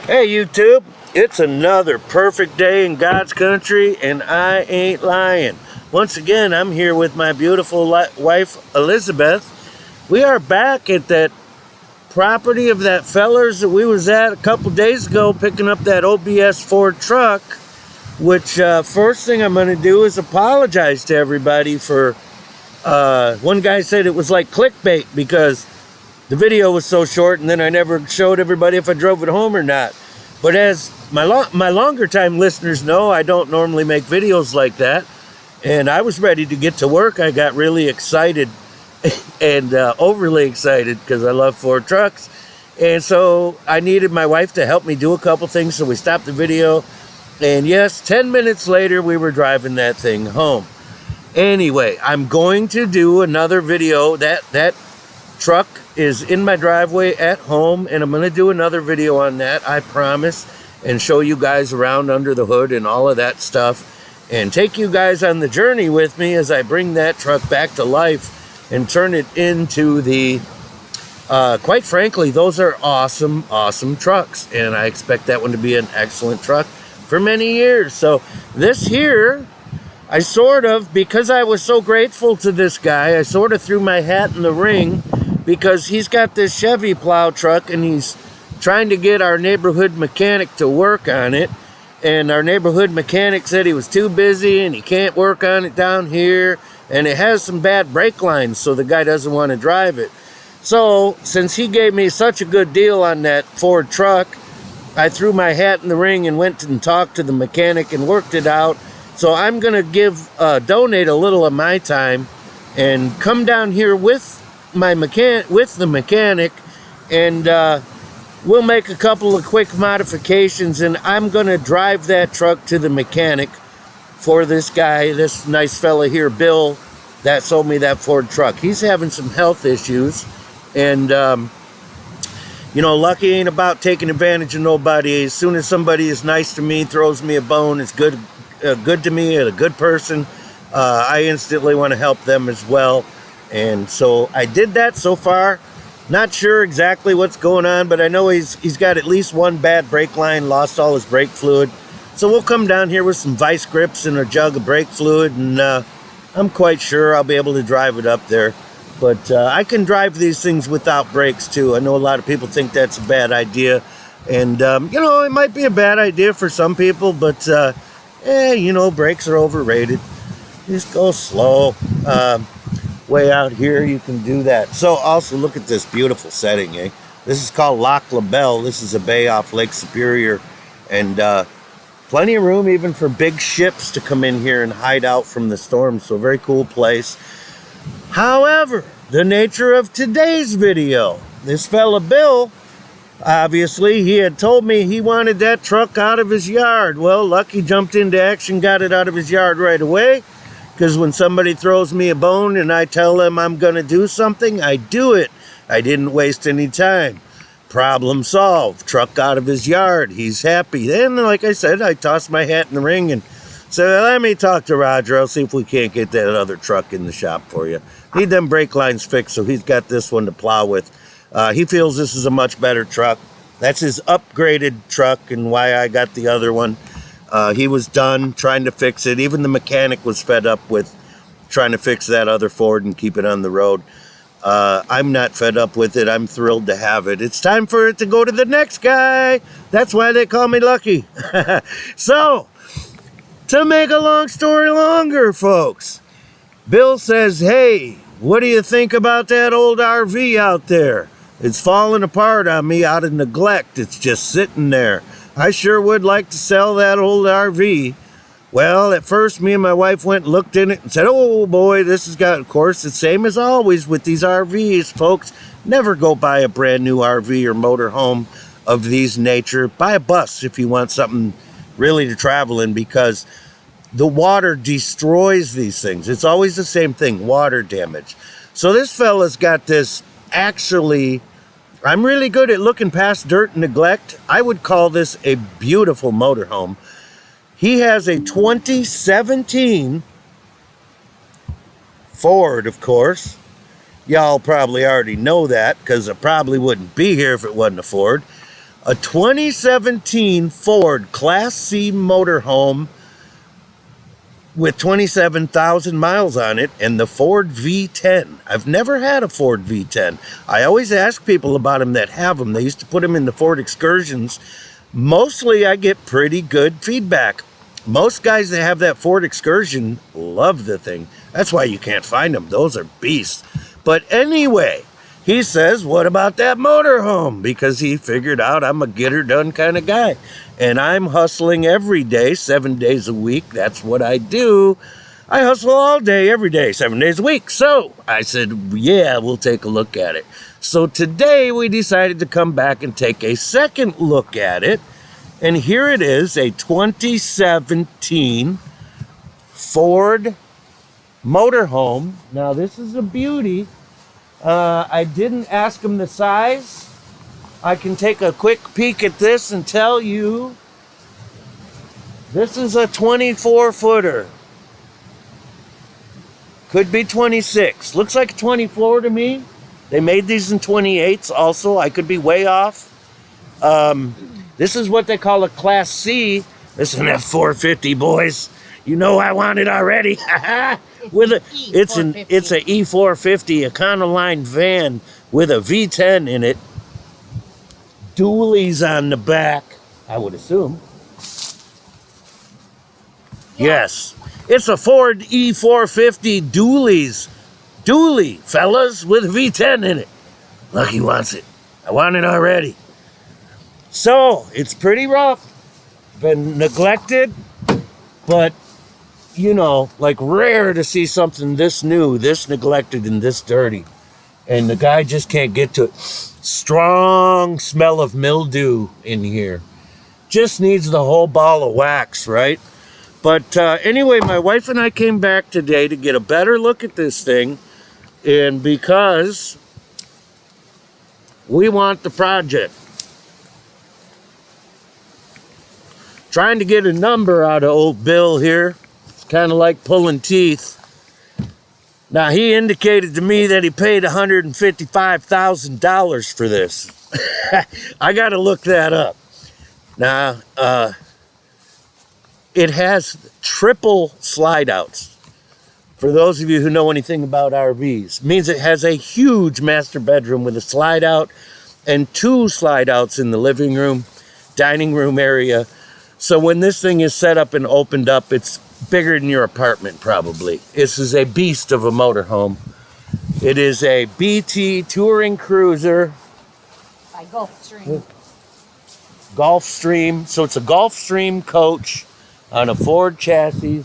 Hey YouTube, it's another perfect day in God's country and I ain't lying. Once again, I'm here with my beautiful wife Elizabeth. We are back at that property of that fellers that we was at a couple days ago picking up that OBS Ford truck, which first thing I'm going to do is apologize to everybody for, one guy said it was like clickbait because the video was so short and then I never showed everybody if I drove it home or not. But as my longer time listeners know, I don't normally make videos like that. And I was ready to get to work. I got really excited and overly excited because I love Ford trucks. And so I needed my wife to help me do a couple things. So we stopped the video. And yes, 10 minutes later, we were driving that thing home. Anyway, I'm going to do another video. That truck is in my driveway at home, and I'm going to do another video on that, I promise, and show you guys around under the hood and all of that stuff, and take you guys on the journey with me as I bring that truck back to life and turn it into the, quite frankly, those are awesome, awesome trucks, and I expect that one to be an excellent truck for many years. So this here, I sort of, because I was so grateful to this guy, I sort of threw my hat in the ring because he's got this Chevy plow truck and he's trying to get our neighborhood mechanic to work on it. And our neighborhood mechanic said he was too busy and he can't work on it down here. And it has some bad brake lines, so the guy doesn't want to drive it. So since he gave me such a good deal on that Ford truck, I threw my hat in the ring and went and talked to the mechanic and worked it out. So I'm going to donate a little of my time and come down here with the mechanic, and we'll make a couple of quick modifications, and I'm going to drive that truck to the mechanic for this guy, this nice fella here, Bill, that sold me that Ford truck. He's having some health issues, and you know, lucky ain't about taking advantage of nobody. As soon as somebody is nice to me, throws me a bone, is good to me, and a good person, I instantly want to help them as well. And so I did that so far. Not sure exactly what's going on, but I know he's got at least one bad brake line, lost all his brake fluid. So we'll come down here with some vice grips and a jug of brake fluid, and I'm quite sure I'll be able to drive it up there. But I can drive these things without brakes too. I know a lot of people think that's a bad idea, and you know, it might be a bad idea for some people, but you know, brakes are overrated. Just go slow. Way out here you can do that. So also look at this beautiful setting, eh? This is called Lac La Belle. This is a bay off Lake Superior, and plenty of room even for big ships to come in here and hide out from the storm. So very cool place. However, the nature of today's video, this fella Bill, obviously he had told me he wanted that truck out of his yard. Well, Lucky jumped into action, got it out of his yard right away. Because when somebody throws me a bone and I tell them I'm going to do something, I do it. I didn't waste any time. Problem solved. Truck out of his yard. He's happy. Then, like I said, I tossed my hat in the ring and said, let me talk to Roger. I'll see if we can't get that other truck in the shop for you. Need them brake lines fixed, so he's got this one to plow with. He feels this is a much better truck. That's his upgraded truck and why I got the other one. He was done trying to fix it. Even the mechanic was fed up with trying to fix that other Ford and keep it on the road. I'm not fed up with it. I'm thrilled to have it. It's time for it to go to the next guy. That's why they call me Lucky. So, to make a long story longer, folks, Bill says, hey, what do you think about that old RV out there? It's falling apart on me out of neglect. It's just sitting there. I sure would like to sell that old RV. Well, at first, me and my wife went and looked in it and said, oh boy, this has got, of course, the same as always with these RVs, folks. Never go buy a brand new RV or motorhome of these nature. Buy a bus if you want something really to travel in, because the water destroys these things. It's always the same thing, water damage. So this fella's got this, actually, I'm really good at looking past dirt and neglect. I would call this a beautiful motorhome. He has a 2017 Ford, of course. Y'all probably already know that because I probably wouldn't be here if it wasn't a Ford. A 2017 Ford Class C motorhome with 27,000 miles on it, and the Ford V10. I've never had a Ford V10. I always ask people about them that have them. They used to put them in the Ford Excursions. Mostly I get pretty good feedback. Most guys that have that Ford Excursion love the thing. That's why you can't find them. Those are beasts. But anyway, he says, what about that motorhome? Because he figured out I'm a get-her-done kind of guy. And I'm hustling every day, 7 days a week. That's what I do. I hustle all day, every day, 7 days a week. So I said, yeah, we'll take a look at it. So today we decided to come back and take a second look at it. And here it is, a 2017 Ford motorhome. Now this is a beauty. I didn't ask him the size. I can take a quick peek at this and tell you this is a 24-footer. Could be 26. Looks like 24 to me. They made these in 28s also. I could be way off. This is what they call a Class C. This is an F450, boys. You know I want it already. It's an E450 Econoline van with a V10 in it. Dualies on the back, I would assume. Yes, it's a Ford E450 dualies. Dually, fellas, with a V10 in it. Lucky wants it. I want it already. So, it's pretty rough. Been neglected, but you know, like rare to see something this new, this neglected, and this dirty. And the guy just can't get to it. Strong smell of mildew in here. Just needs the whole ball of wax, right? But anyway, my wife and I came back today to get a better look at this thing. And because we want the project. Trying to get a number out of old Bill here. Kind of like pulling teeth. Now, he indicated to me that he paid $155,000 for this. I got to look that up. Now, it has triple slide outs. For those of you who know anything about RVs, means it has a huge master bedroom with a slide out and 2 slide outs in the living room, dining room area. So when this thing is set up and opened up, it's bigger than your apartment, probably. This is a beast of a motorhome. It is a BT touring cruiser. By Gulfstream. Gulfstream. So it's a Gulfstream coach on a Ford chassis.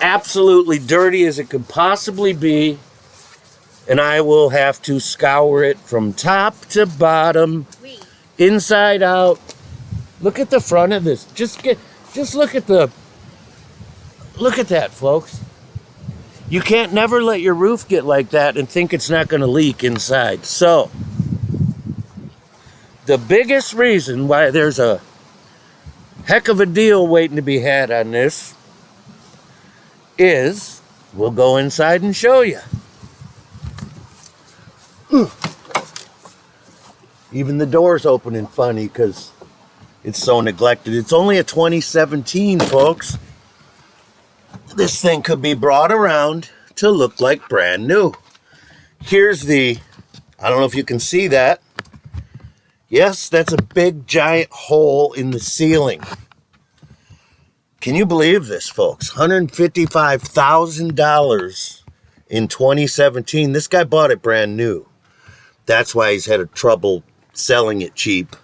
Absolutely dirty as it could possibly be. And I will have to scour it from top to bottom, inside out. Look at the front of this. Just look at that, folks. You can't never let your roof get like that and think it's not going to leak inside. So, the biggest reason why there's a heck of a deal waiting to be had on this is we'll go inside and show you. Even the door's opening funny because it's so neglected. It's only a 2017, folks. This thing could be brought around to look like brand new. Here's the, I don't know if you can see that. Yes, that's a big giant hole in the ceiling. Can you believe this, folks? $155,000 in 2017. This guy bought it brand new. That's why he's had a trouble selling it cheap.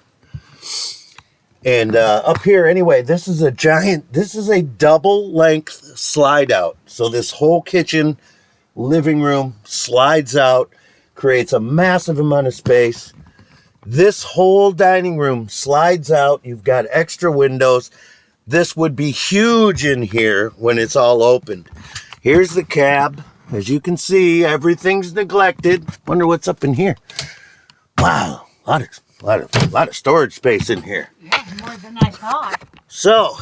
And up here, anyway, this is a double length slide out. So this whole kitchen, living room slides out, creates a massive amount of space. This whole dining room slides out. You've got extra windows. This would be huge in here when it's all opened. Here's the cab. As you can see, everything's neglected. Wonder what's up in here. Wow, a lot of storage space in here. Yeah, more than I thought. So,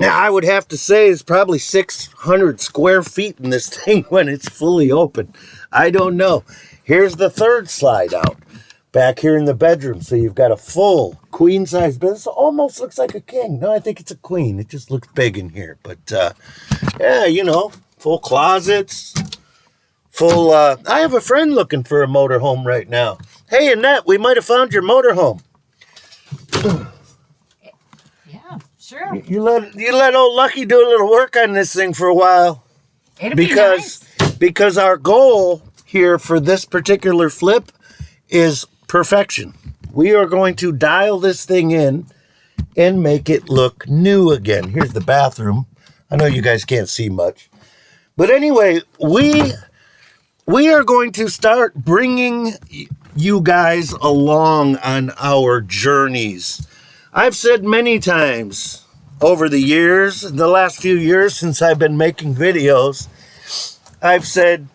now I would have to say it's probably 600 square feet in this thing when it's fully open. I don't know. Here's the third slide out. Back here in the bedroom. So you've got a full queen size bed. This almost looks like a king. No, I think it's a queen. It just looks big in here. But yeah, you know, full closets. Full, I have a friend looking for a motorhome right now. Hey, Annette, we might have found your motorhome. Yeah, sure. You let old Lucky do a little work on this thing for a while. It'll be nice. Because our goal here for this particular flip is perfection. We are going to dial this thing in and make it look new again. Here's the bathroom. I know you guys can't see much. But anyway, we are going to start bringing you guys along on our journeys. I've said many times over the years, the last few years since I've been making videos, I've said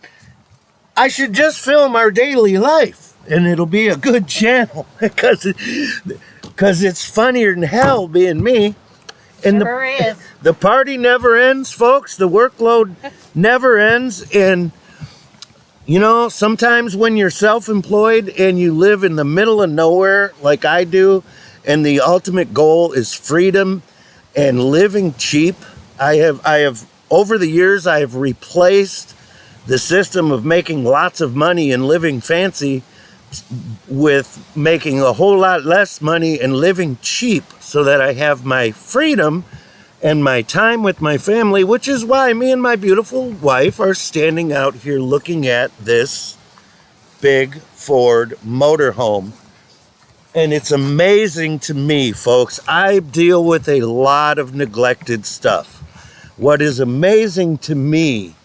I should just film our daily life. And it'll be a good channel because it's funnier than hell being me. And Sure is. The party never ends, folks. The workload never ends. And, you know, sometimes when you're self-employed and you live in the middle of nowhere like I do, and the ultimate goal is freedom and living cheap, I have over the years, I have replaced the system of making lots of money and living fancy with making a whole lot less money and living cheap so that I have my freedom and my time with my family, which is why me and my beautiful wife are standing out here looking at this big Ford motorhome. And it's amazing to me, folks. I deal with a lot of neglected stuff. What is amazing to me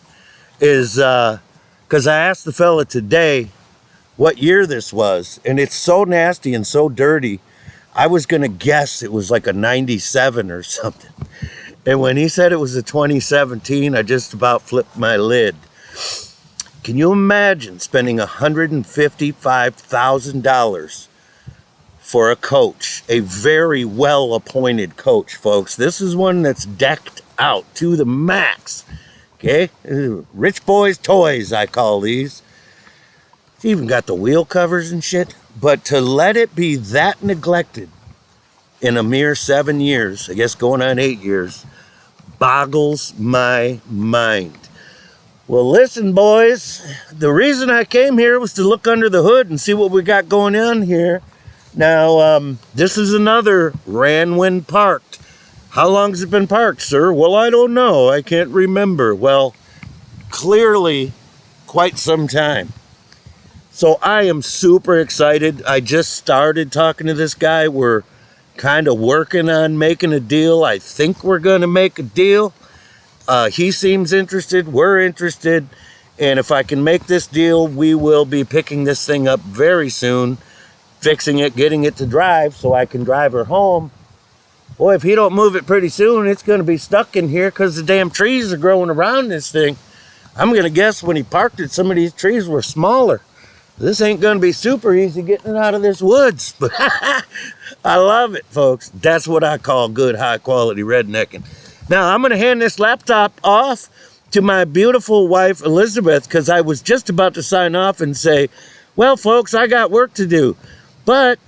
is, because I asked the fella today what year this was, and it's so nasty and so dirty, I was going to guess it was like a 97 or something. And when he said it was a 2017, I just about flipped my lid. Can you imagine spending $155,000 for a coach, a very well-appointed coach, folks? This is one that's decked out to the max, okay? Rich boys' toys, I call these. It's even got the wheel covers and shit. But to let it be that neglected in a mere 7 years, I guess going on 8 years, boggles my mind. Well, listen, boys, the reason I came here was to look under the hood and see what we got going on here. Now, this is another ran when parked. How long has it been parked, sir? Well, I don't know. I can't remember. Well, clearly quite some time. So I am super excited. I just started talking to this guy. We're kind of working on making a deal. I think we're going to make a deal. He seems interested. We're interested. And if I can make this deal, we will be picking this thing up very soon, fixing it, getting it to drive so I can drive her home. Boy, if he don't move it pretty soon, it's going to be stuck in here because the damn trees are growing around this thing. I'm going to guess when he parked it, some of these trees were smaller. This ain't going to be super easy getting it out of this woods, but I love it, folks. That's what I call good, high-quality rednecking. Now, I'm going to hand this laptop off to my beautiful wife, Elizabeth, because I was just about to sign off and say, well, folks, I got work to do. But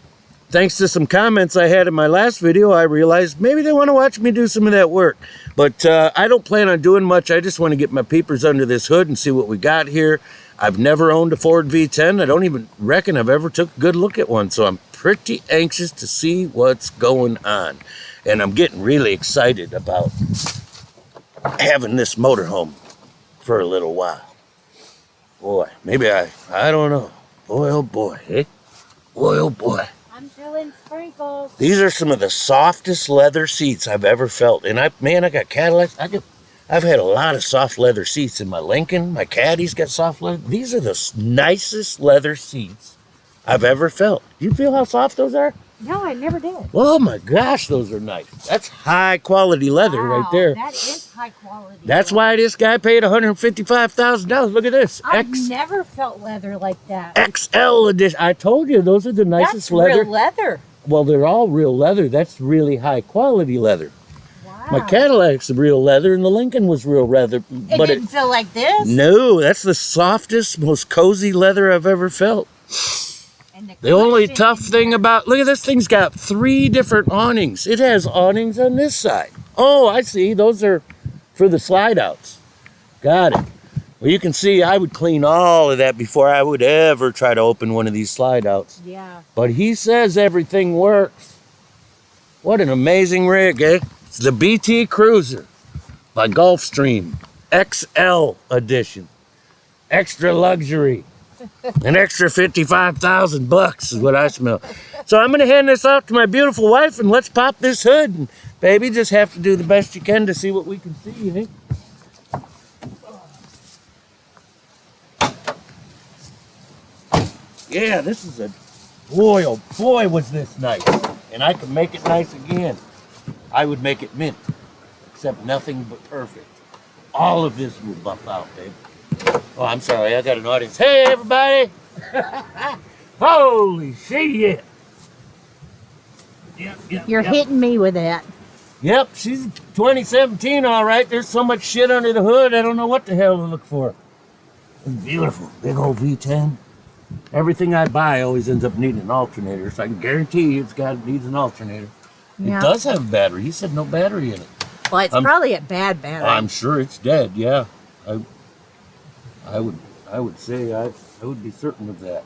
thanks to some comments I had in my last video, I realized maybe they want to watch me do some of that work. But I don't plan on doing much. I just want to get my peepers under this hood and see what we got here. I've never owned a Ford V10. I don't even reckon I've ever took a good look at one. So I'm pretty anxious to see what's going on. And I'm getting really excited about having this motorhome for a little while. Boy, maybe I don't know. Boy, oh boy, eh? Boy, oh boy. I'm feeling sprinkles. These are some of the softest leather seats I've ever felt. And I got Cadillacs. I've had a lot of soft leather seats in my Lincoln. My Caddy's got soft leather. These are the nicest leather seats I've ever felt. Do you feel how soft those are? No, I never did. Oh my gosh, those are nice. That's high quality leather right there. That is high quality. That's why this guy paid $155,000. Look at this. I've never felt leather like that. XL edition. I told you, those are the nicest That's leather. real leather. Well, they're all real leather. That's really high quality leather. Wow. My Cadillac's real leather, and the Lincoln was real leather. It But didn't feel like this? no, that's the softest, most cozy leather I've ever felt. And The only cushion tough in thing there. about, look at this thing's got 3 different awnings. It has awnings on this side. Oh, I see. Those are for the slide outs. Got it. Well, you can see I would clean all of that before I would ever try to open one of these slide outs. Yeah. But he says everything works. What an amazing rig, eh? It's the BT Cruiser by Gulfstream XL edition. Extra luxury. An extra $55,000 is what I smell. So I'm gonna hand this off to my beautiful wife, and let's pop this hood. And baby, just have to do the best you can to see what we can see, eh? Yeah, this is a boy, oh boy, was this nice. And I can make it nice again. I would make it mint, except nothing but perfect. All of this will buff out, babe. Oh, I'm sorry, I got an audience. Hey, everybody! Holy shit! Yep, You're hitting me with that. Yep, she's 2017, all right. There's so much shit under the hood, I don't know what the hell to look for. It's beautiful, big old V10. Everything I buy always ends up needing an alternator, so I can guarantee you needs an alternator. Yeah. It does have a battery. He said no battery in it. Well, it's probably a bad battery. I'm sure it's dead. Yeah, I would say I would be certain of that.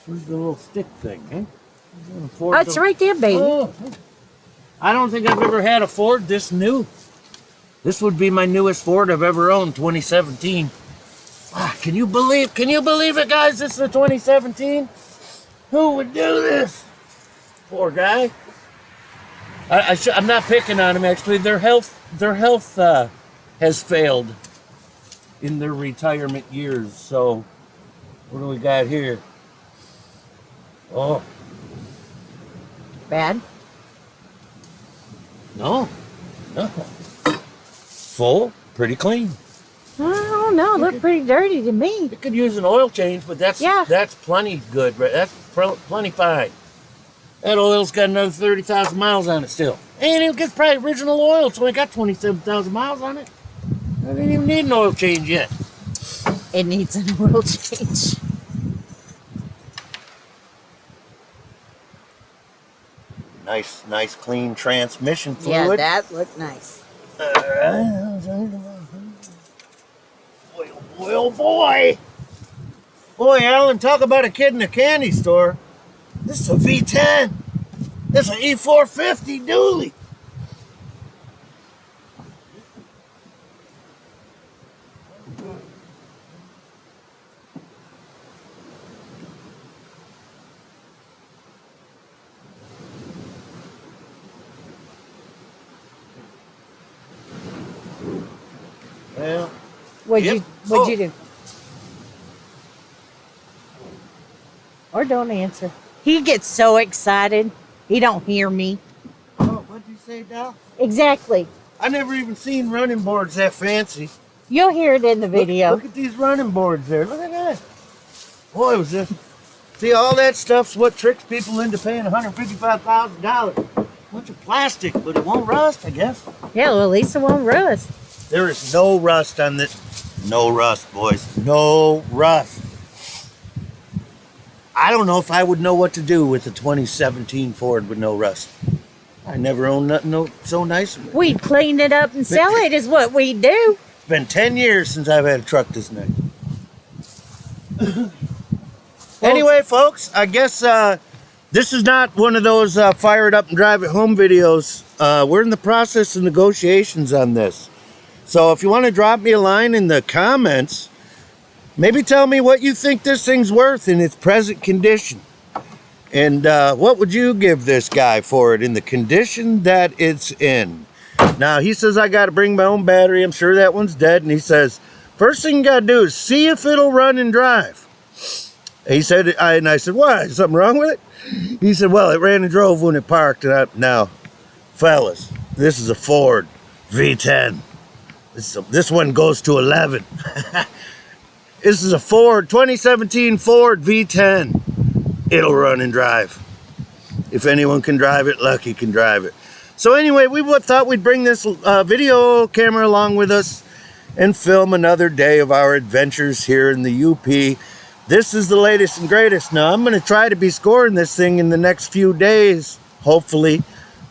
Where's the little stick thing, eh? Oh, it's right there, baby. Oh, I don't think I've ever had a Ford this new. This would be my newest Ford I've ever owned, 2017. Ah, can you believe it, guys? This is a 2017. Who would do this? Poor guy. I'm not picking on him. Actually, their health has failed in their retirement years. So, what do we got here? Oh, Bad? no. Full, pretty clean. I don't know. Look pretty dirty to me. It could use an oil change, but that's plenty good. Right? That's plenty fine. That oil's got another 30,000 miles on it still. And it gets probably original oil. It's only got 27,000 miles on it. I didn't even need an oil change yet. It needs an oil change. Nice clean transmission fluid. Yeah, that looked nice. Boy, oh boy. Boy, Alan, talk about a kid in a candy store. This is a V10. This is an E-450 dually. Well, What'd Yep. you do? Or don't answer. He gets so excited. He don't hear me. oh, what'd you say, Dal? Exactly. I never even seen running boards that fancy. You'll hear it in the video. Look at these running boards there. Look at that. Boy, was this. See, all that stuff's what tricks people into paying $155,000. Bunch of plastic, but it won't rust, I guess. Yeah, well, at least it won't rust. There is no rust on this. No rust, boys. No rust. I don't know if I would know what to do with a 2017 Ford with no rust. I never owned nothing so nice. We clean it up and sell it is what we do. It's been 10 years since I've had a truck this nice. Anyway, folks, I guess this is not one of those fire it up and drive it home videos. We're in the process of negotiations on this. So if you want to drop me a line in the comments, maybe tell me what you think this thing's worth in its present condition. And what would you give this guy for it in the condition that it's in? Now, he says I got to bring my own battery. I'm sure that one's dead. And he says, first thing you got to do is see if it'll run and drive. He said, and I said, why? Is something wrong with it? He said, well, it ran and drove when it parked. Now, fellas, this is a Ford V10. This one goes to 11. This is a Ford 2017 Ford V10. It'll run and drive. If anyone can drive it, Lucky can drive it. So anyway, we thought we'd bring this video camera along with us and film another day of our adventures here in the UP. This is the latest and greatest. Now, I'm going to try to be scoring this thing in the next few days, hopefully.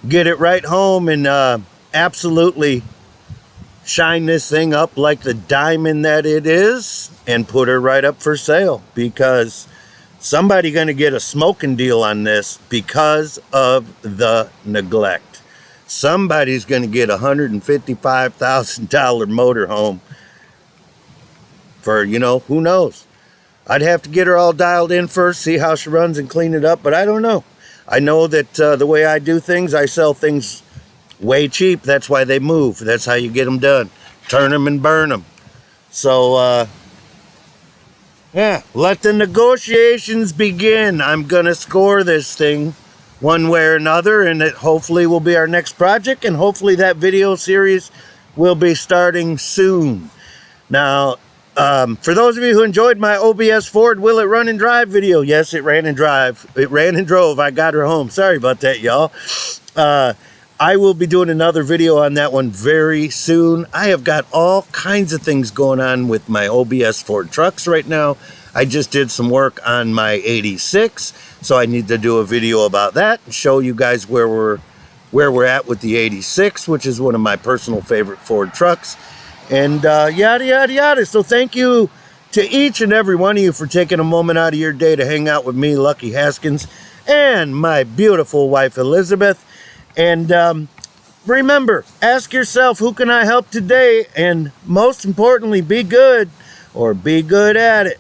Get it right home and absolutely shine this thing up like the diamond that it is and put her right up for sale, because somebody's going to get a smoking deal on this because of the neglect. Somebody's going to get a $155,000 motorhome for, who knows. I'd have to get her all dialed in first, see how she runs and clean it up, but I don't know. I know that the way I do things, I sell things way cheap. That's why they move. That's how you get them done. Turn them and burn them. So, yeah, let the negotiations begin. I'm going to score this thing one way or another, and it hopefully will be our next project, and hopefully that video series will be starting soon. Now, for those of you who enjoyed my OBS Ford Will It Run and Drive video, yes, it ran and drove. I got her home. Sorry about that, y'all. I will be doing another video on that one very soon. I have got all kinds of things going on with my OBS Ford trucks right now. I just did some work on my 86, so I need to do a video about that and show you guys where we're at with the 86, which is one of my personal favorite Ford trucks, and yada yada yada. So thank you to each and every one of you for taking a moment out of your day to hang out with me, Lucky Haskins, and my beautiful wife Elizabeth. And remember, ask yourself, who can I help today? And most importantly, be good, or be good at it.